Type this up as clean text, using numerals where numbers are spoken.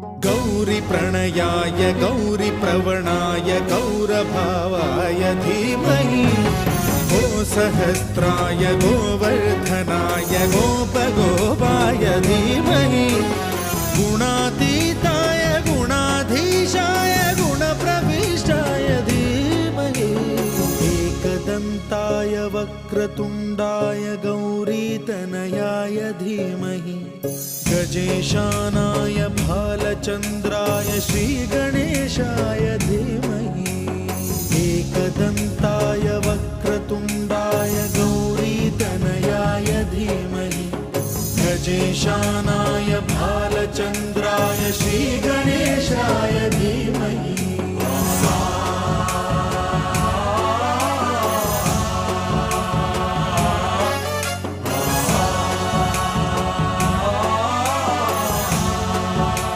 गौरी प्रणयाय गौरी प्रवणाय गौरभावाय धीमहि गो सहस्राय गोवर्धनाय गोपगोपाय धीमहि गुणातीताय गुणाधीशाय गुणप्रविष्टाय धीमहि एकदन्ताय वक्रतुण्डाय गौरीतनयाय धीमहि गजेशानाय भालचन्द्राय श्रीगणेशाय धीमहि एकदन्ताय वक्रतुण्डाय गौरीतनयाय धीमहि गजेशानाय भालचन्द्राय श्रीगणेशाय धीमहि